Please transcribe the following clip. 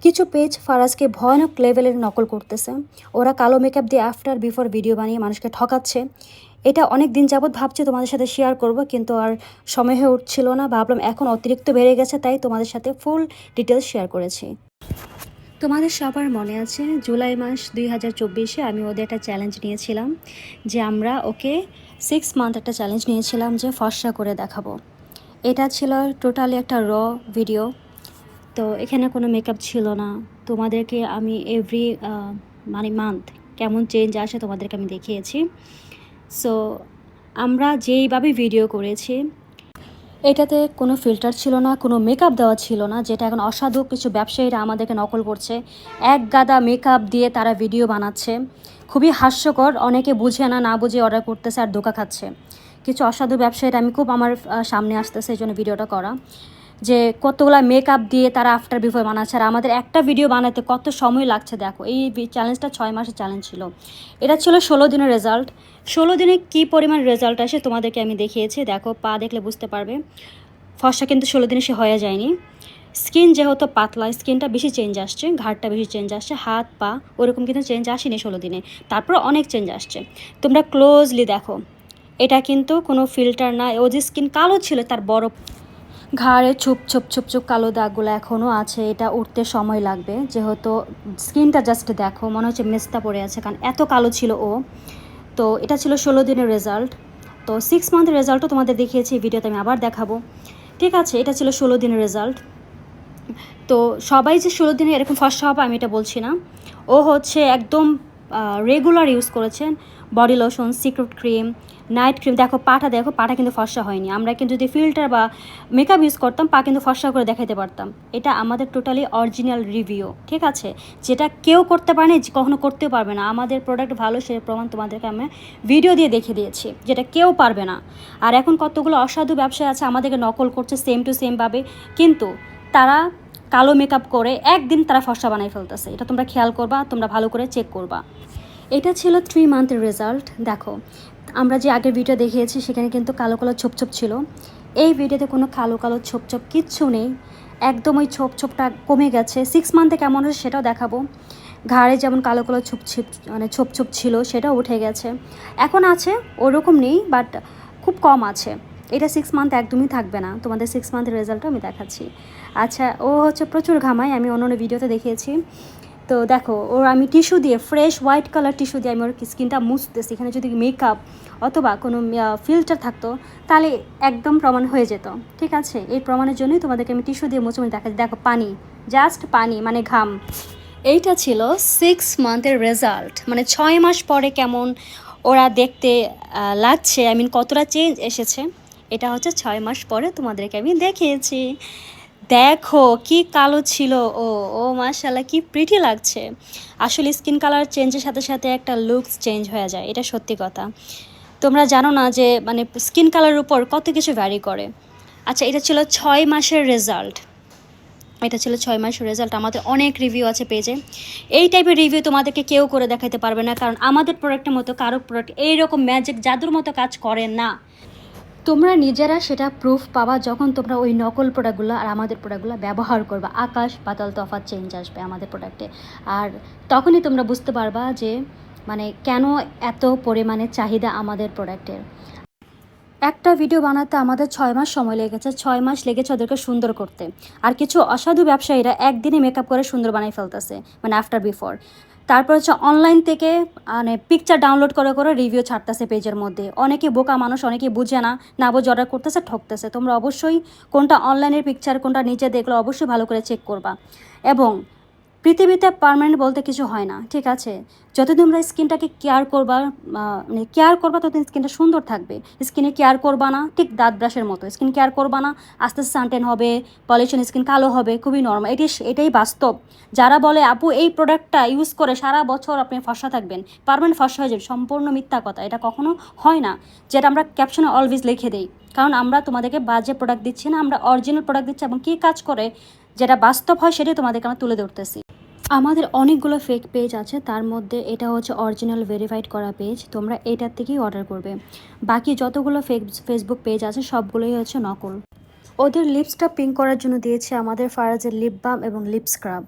কিছু পেজ ফারাজকে ভয়ানক লেভেলের নকল করতেছে। ওরা কালো মেকআপ দিয়ে আফটার বিফোর ভিডিও বানিয়ে মানুষকে ঠকাচ্ছে। এটা অনেক দিন যাবৎ ভাবছি তোমাদের সাথে শেয়ার করব, কিন্তু আর সময় হয়ে উঠছিল না। ভাবলাম এখন অতিরিক্ত বেড়ে গেছে, তাই তোমাদের সাথে ফুল ডিটেলস শেয়ার করেছি। তোমাদের সবার মনে আছে জুলাই মাস 2024-এ আমি ওদের একটা চ্যালেঞ্জ নিয়েছিলাম, যে আমরা ওকে 6 মান্থ একটা চ্যালেঞ্জ নিয়েছিলাম যে ফর্সা করে দেখাবো। এটা ছিল টোটালি একটা ভিডিও। তো এখানে কোনো মেকআপ ছিল না। তোমাদেরকে আমি এভরি মান্থ কেমন চেঞ্জ আসে তোমাদেরকে আমি দেখিয়েছি। সো আমরা যেইভাবে ভিডিও করেছি, এটাতে কোনো ফিল্টার ছিল না, কোনো মেকআপ দেওয়া ছিল না, যেটা এখন অসাধু কিছু ব্যবসায়ীরা আমাদেরকে নকল করছে। এক গাদা মেকআপ দিয়ে তারা ভিডিও বানাচ্ছে, খুবই হাস্যকর। অনেকে বুঝে না বুঝে অর্ডার করতেছে আর ধোঁকা খাচ্ছে। কিছু অসাধু ব্যবসায়ীরা আমি খুব আমার সামনে আসতেছে, এই জন্য ভিডিওটা করা, যে কতগুলো মেকআপ দিয়ে তারা আফটার বিফোর বানাচ্ছে। আর আমাদের একটা ভিডিও বানাতে কত সময় লাগছে দেখো। এই চ্যালেঞ্জটা 6 মাসের চ্যালেঞ্জ ছিল। এটা ছিল 16 দিনের রেজাল্ট। 16 দিনে কী পরিমাণ রেজাল্ট আসে তোমাদেরকে আমি দেখিয়েছি। দেখো, পা দেখলে বুঝতে পারবে। ফর্সা কিন্তু 16 দিনে সে হয়ে যায়নি। স্কিন যেহেতু পাতলা, স্কিনটা বেশি চেঞ্জ আসছে, ঘাড়টা বেশি চেঞ্জ আসছে, হাত পা ওরকম কিন্তু চেঞ্জ আসেনি 16 দিনে। তারপর অনেক চেঞ্জ আসছে। তোমরা ক্লোজলি দেখো, এটা কিন্তু কোনো ফিল্টার না। ও যে স্কিন কালো ছিল, তার বড় ঘাড়ে ছুপ ছুপ কালো দাগগুলো এখনও আছে। এটা উঠতে সময় লাগবে, যেহেতু স্কিনটা জাস্ট দেখো, মনে হচ্ছে মেস্তা পড়ে আছে, কারণ এত কালো ছিল ও। তো এটা ছিল 16 দিনের রেজাল্ট। তো 6 মান্থের রেজাল্টও তোমাদের দেখিয়েছি, ভিডিওতে আমি আবার দেখাবো। ঠিক আছে, এটা ছিল 16 দিনের রেজাল্ট। তো সবাই যে 16 দিনে এরকম ফর্সা হবে আমি এটা বলছি না। ও হচ্ছে একদম রেগুলার ইউজ করেছেন body lotion, secret cream, night cream. দেখো পাটা, দেখো পাটা কিন্তু ফর্সা হয়নি। আমরা কিন্তু যদি ফিল্টার বা মেকআপ ইউজ করতাম, পা কিন্তু ফর্সা করে দেখাতে পারতাম। এটা আমাদের টোটালি অরিজিনাল রিভিউ, ঠিক আছে? যেটা কেউ করতে পারে না, কখনো করতেও পারবে না। আমাদের প্রোডাক্ট ভালো, সে প্রমাণ তোমাদেরকে আমি ভিডিও দিয়ে দেখিয়ে দিয়েছি, যেটা কেউ পারবে না। আর এখন কতগুলো অসাধু ব্যবসায়ী আছে আমাদেরকে নকল করছে সেম টু সেমভাবে, কিন্তু তারা কালো মেকআপ করে একদিন তারা ফর্সা বানাই ফেলতেছে। এটা তোমরা খেয়াল করবা, তোমরা ভালো করে চেক করবা। এটা ছিল 3 মান্থের রেজাল্ট। দেখো, আমরা যে আগের ভিডিও দেখিয়েছি সেখানে কিন্তু কালো কালো ছোপ ছিল। এই ভিডিওতে কোনো কালো কালো ছোপ কিচ্ছু নেই, একদম ওই ছোপটা কমে গেছে। 6 মান্থে কেমন হচ্ছে সেটাও দেখাবো। ঘাড়ে যেমন কালো কালো ছোপ ছিল, সেটাও উঠে গেছে। এখন আছে, ওরকম নেই, বাট খুব কম আছে। এটা 6 মান্থ একদমই থাকবে না। তোমাদের 6 মান্থের রেজাল্টও আমি দেখাচ্ছি। আচ্ছা, ও হচ্ছে প্রচুর ঘামায়, আমি অন্য ভিডিওতে দেখিয়েছি। তো দেখো, ওর আমি টিস্যু দিয়ে, ফ্রেশ হোয়াইট কালার টিস্যু দিয়ে আমি ওর স্কিনটা মুছতেছি। এখানে যদি মেকআপ অথবা কোনো ফিল্টার থাকতো, তাহলে একদম প্রমাণ হয়ে যেত, ঠিক আছে? এই প্রমাণের জন্যই তোমাদেরকে আমি টিস্যু দিয়ে মুছে দেখাচ্ছি। দেখো, পানি, জাস্ট পানি, মানে ঘাম। এইটা ছিল 6 মান্থের রেজাল্ট, মানে 6 মাস পরে কেমন ওরা দেখতে লাগছে, কতটা চেঞ্জ এসেছে। এটা হচ্ছে 6 মাস পরে তোমাদেরকে আমি দেখিয়েছি। দেখো কি কালো ছিল ও ও মাশাআল্লাহ, কি প্রিটি লাগছে। আসলে স্কিন কালার চেঞ্জের সাথে সাথে একটা লুকস চেঞ্জ হয়ে যায়, এটা সত্যি কথা। তোমরা জানো না যে স্কিন কালারের উপর কত কিছু ভ্যারি করে। আচ্ছা, এটা ছিল 6 মাসের রেজাল্ট। এটা ছিল 6 মাসের রেজাল্ট। আমাদের অনেক রিভিউ আছে পেজে। এই টাইপের রিভিউ তোমাদেরকে কেউ করে দেখাতে পারবে না, কারণ আমাদের প্রোডাক্টের মতো কারো প্রোডাক্ট এইরকম ম্যাজিক জাদুর মতো কাজ করে না। তোমরা নিজেরা সেটা প্রুফ পাবা যখন তোমরা ওই নকল প্রোডাক্টগুলো আর আমাদের প্রোডাক্টগুলো ব্যবহার করবা। আকাশ পাতাল তফাৎ চেঞ্জ আসবে আমাদের প্রোডাক্টে। আর তখনই তোমরা বুঝতে পারবা যে কেন এত পরিমাণে চাহিদা আমাদের প্রোডাক্টের। একটা ভিডিও বানাতে আমাদের 6 মাস সময় লেগেছে। 6 মাস লেগেছে ওদেরকে সুন্দর করতে। আর কিছু অসাধু ব্যবসায়ীরা একদিনে মেকআপ করে সুন্দর বানাই ফেলতেছে, আফটার বিফোর। তারপর হচ্ছে অনলাইন থেকে পিকচার ডাউনলোড করে রিভিউ ছাড়তেছে পেজের মধ্যে। অনেকে বোকা মানুষ, অনেকে বুঝে না বুঝে অর্ডার করতেছে, ঠকতেছে। তোমরা অবশ্যই কোনটা অনলাইনের পিকচার, কোনটা নিজে দেখলে অবশ্যই ভালো করে চেক করবা। এবং পৃথিবীতে পার্মানেন্ট বলতে কিছু হয় না, ঠিক আছে? যতদিন তোমরা স্কিনটাকে কেয়ার করবা, ততদিন স্কিনটা সুন্দর থাকবে। স্কিনে কেয়ার করবা না, ঠিক দাঁত ব্রাশের মতো স্কিন কেয়ার করবা না, আস্তে আস্তে সানটেন হবে, পলিউশন, স্কিন কালো হবে, খুবই নর্মাল। এটাই বাস্তব। যারা বলে আপু এই প্রোডাক্টটা ইউজ করে সারা বছর আপনি ফর্সা থাকবেন, পার্মানেন্ট ফর্সা হয়ে যাবে, সম্পূর্ণ মিথ্যা কথা। এটা কখনো হয় না, যেটা আমরা ক্যাপশনে অলওয়েজ লিখে দিই। কারণ আমরা তোমাদেরকে বাজে প্রোডাক্ট দিচ্ছি না, আমরা অরিজিনাল প্রোডাক্ট দিচ্ছি, এবং কী কাজ করে যেটা বাস্তব হয় সেটাই তোমাদেরকে আমরা তুলে ধরতেছি। আমাদের অনেকগুলো ফেক পেজ আছে, তার মধ্যে এটা হচ্ছে অরিজিনাল ভেরিফাইড করা পেজ। তোমরা এটার থেকেই অর্ডার করবে। বাকি যতগুলো ফেসবুক পেজ আছে সবগুলোই হচ্ছে নকল। ওদের লিপসটা পিঙ্ক করার জন্য দিয়েছে আমাদের ফারাজের লিপ বাম এবং লিপ স্ক্রাব।